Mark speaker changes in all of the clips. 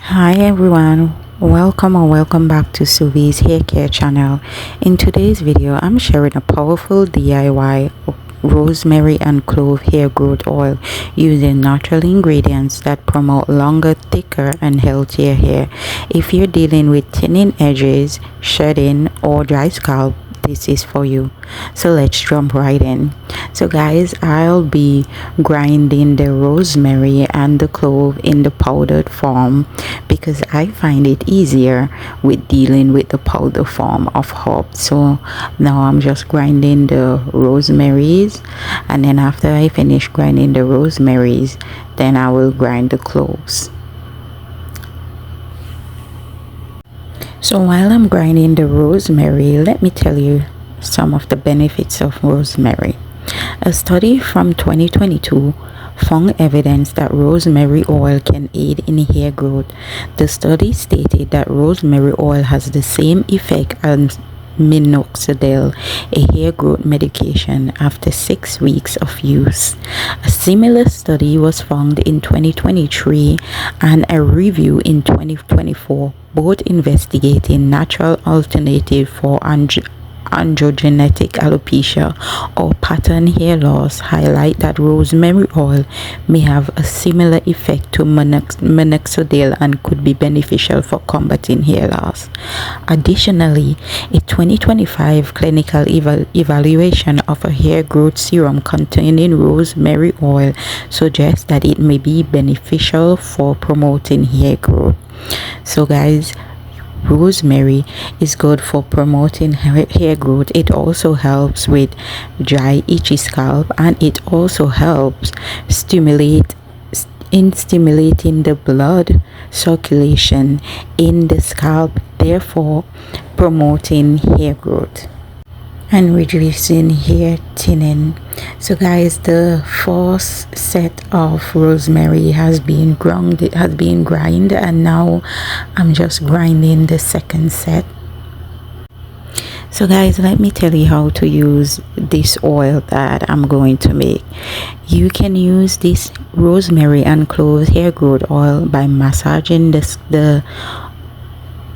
Speaker 1: Hi everyone, welcome back to Soothe's hair care channel. In today's video I'm sharing a powerful DIY rosemary and clove hair growth oil using natural ingredients that promote longer, thicker and healthier hair. If you're dealing with thinning edges, shedding or dry scalp, this is for you. So let's jump right in. So guys, I'll be grinding the rosemary and the clove in the powdered form because I find it easier with dealing with the powder form of herbs. So now I'm just grinding the rosemaries, and then after I finish grinding the rosemaries, then I will grind the cloves. So while I'm grinding the rosemary, let me tell you some of the benefits of rosemary. A study from 2022 found evidence that rosemary oil can aid in hair growth. The study stated that rosemary oil has the same effect as minoxidil, a hair growth medication, after 6 weeks of use. A similar study was found in 2023 and a review in 2024, both investigating natural alternative for androgenetic alopecia or pattern hair loss, highlight that rosemary oil may have a similar effect to minoxidil and could be beneficial for combating hair loss. Additionally, a 2025 clinical evaluation of a hair growth serum containing rosemary oil suggests that it may be beneficial for promoting hair growth. So guys, rosemary is good for promoting hair growth. It also helps with dry, itchy scalp, and it also helps stimulating the blood circulation in the scalp, therefore promoting hair growth and reducing hair thinning. So guys, the first set of rosemary has been ground, and now I'm just grinding the second set. So guys, let me tell you how to use this oil that I'm going to make. You can use this rosemary and clove hair growth oil by massaging the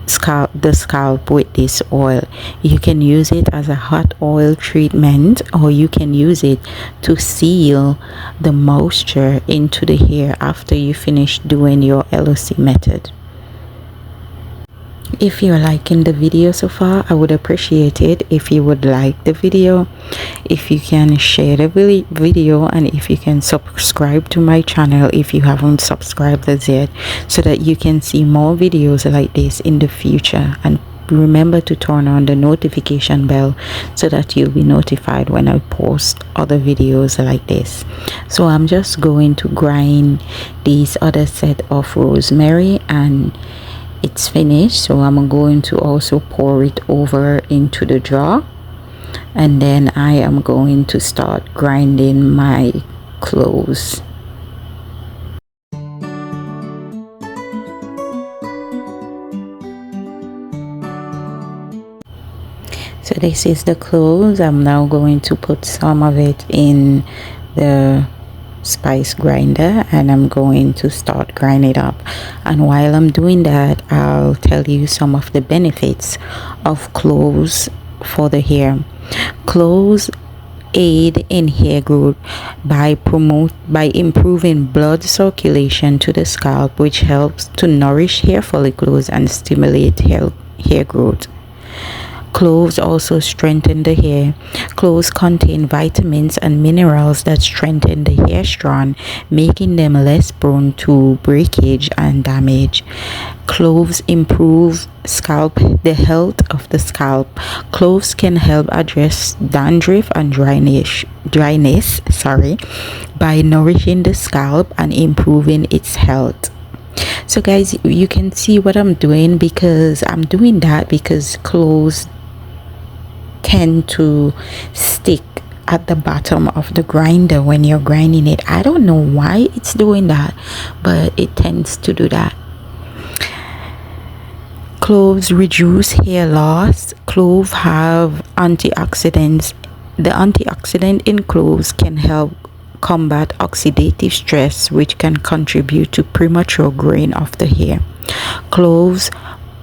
Speaker 1: scalp with this oil. You can use it as a hot oil treatment, or you can use it to seal the moisture into the hair after you finish doing your LOC method. If you're liking the video so far, I would appreciate it if you would like the video, if you can share the video, and if you can subscribe to my channel if you haven't subscribed as yet, so that you can see more videos like this in the future. And remember to turn on the notification bell so that you'll be notified when I post other videos like this. So I'm just going to grind this other set of rosemary and it's finished. So I'm going to also pour it over into the jar, and then I am going to start grinding my cloves. So this is the cloves. I'm now going to put some of it in the spice grinder and I'm going to start grinding it up. And while I'm doing that, I'll tell you some of the benefits of cloves for the hair. Cloves aid in hair growth by improving blood circulation to the scalp, which helps to nourish hair follicles and stimulate hair growth. Cloves also strengthen the hair. Cloves contain vitamins and minerals that strengthen the hair strand, making them less prone to breakage and damage. Cloves improve the health of the scalp. Cloves can help address dandruff and dryness, by nourishing the scalp and improving its health. So guys, you can see what I'm doing, because I'm doing that because cloves tend to stick at the bottom of the grinder when you're grinding it. I don't know why it's doing that, but it tends to do that. Cloves reduce hair loss. Cloves have antioxidants. The antioxidant in cloves can help combat oxidative stress, which can contribute to premature graying of the hair. Cloves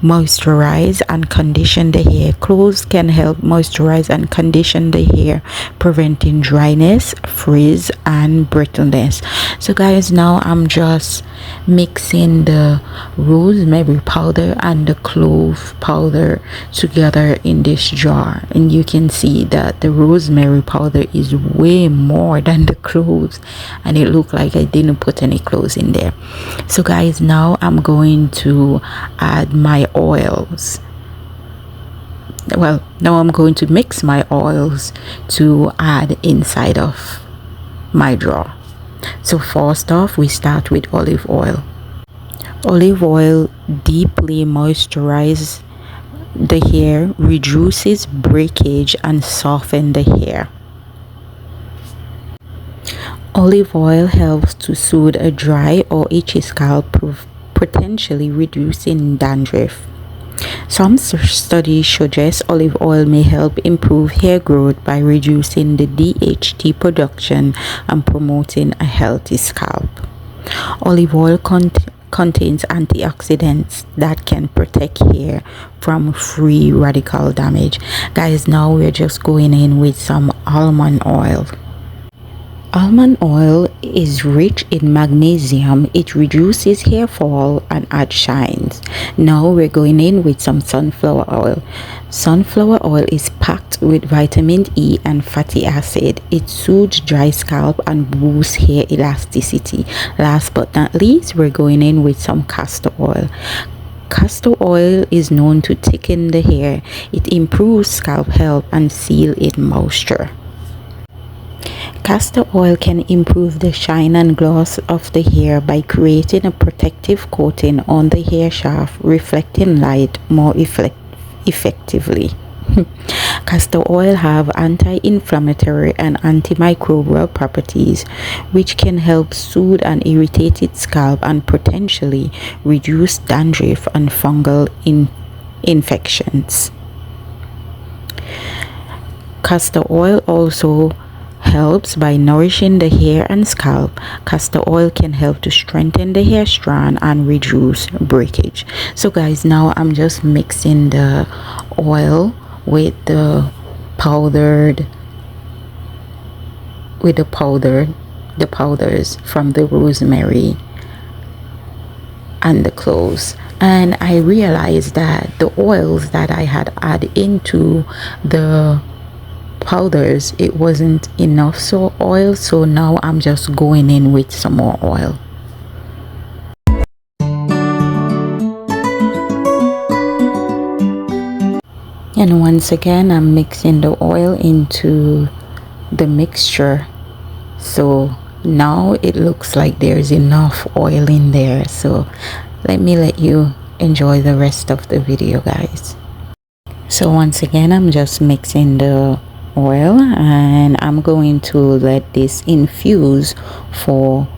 Speaker 1: moisturize and condition the hair. Cloves can help moisturize and condition the hair, preventing dryness, frizz, and brittleness. So guys, now I'm just mixing the rosemary powder and the clove powder together in this jar, and you can see that the rosemary powder is way more than the cloves, and it looked like I didn't put any cloves in there. So guys, now I'm going to add my oils. Well, now I'm going to mix my oils to add inside of my jar. So first off, we start with olive oil. Olive oil deeply moisturizes the hair, reduces breakage, and softens the hair. Olive oil helps to soothe a dry or itchy scalp, potentially reducing dandruff. Some studies suggest olive oil may help improve hair growth by reducing the DHT production and promoting a healthy scalp. Olive oil contains antioxidants that can protect hair from free radical damage. Guys, now we're just going in with some almond oil. Almond oil is rich in magnesium. It reduces hair fall and adds shines. Now we're going in with some sunflower oil. Sunflower oil is packed with vitamin E and fatty acid. It soothes dry scalp and boosts hair elasticity. Last but not least, we're going in with some castor oil. Castor oil is known to thicken the hair. It improves scalp health and seal its moisture. Castor oil can improve the shine and gloss of the hair by creating a protective coating on the hair shaft, reflecting light more effectively. Castor oil have anti-inflammatory and antimicrobial properties, which can help soothe an irritated scalp and potentially reduce dandruff and fungal infections. Castor oil also helps by nourishing the hair and scalp. Castor oil can help to strengthen the hair strand and reduce breakage. So guys, now I'm just mixing the oil with the powders from the rosemary and the cloves, and I realized that the oils that I had added into the powders, it wasn't enough oil, so now I'm just going in with some more oil. And once again, I'm mixing the oil into the mixture, so now it looks like there's enough oil in there. So let you enjoy the rest of the video, guys. So once again, I'm just mixing the oil, and I'm going to let this infuse for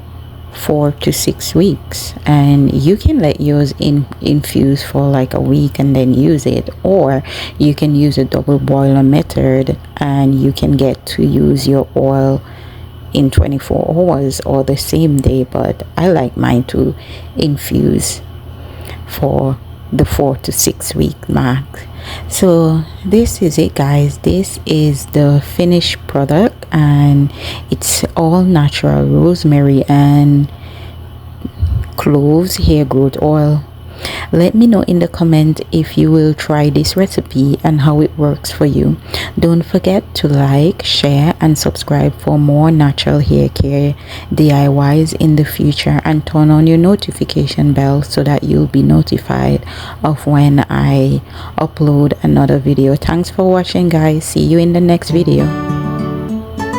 Speaker 1: 4 to 6 weeks, and you can let yours infuse for like a week and then use it, or you can use a double boiler method and you can get to use your oil in 24 hours or the same day, but I like mine to infuse for the 4 to 6 week mark. So this is it, guys. This is the finished product, and it's all natural rosemary and cloves hair growth oil. Let me know in the comment if you will try this recipe and how it works for you. Don't forget to like, share, and subscribe for more natural hair care DIYs in the future, and turn on your notification bell so that you'll be notified of when I upload another video. Thanks for watching, guys. See you in the next video.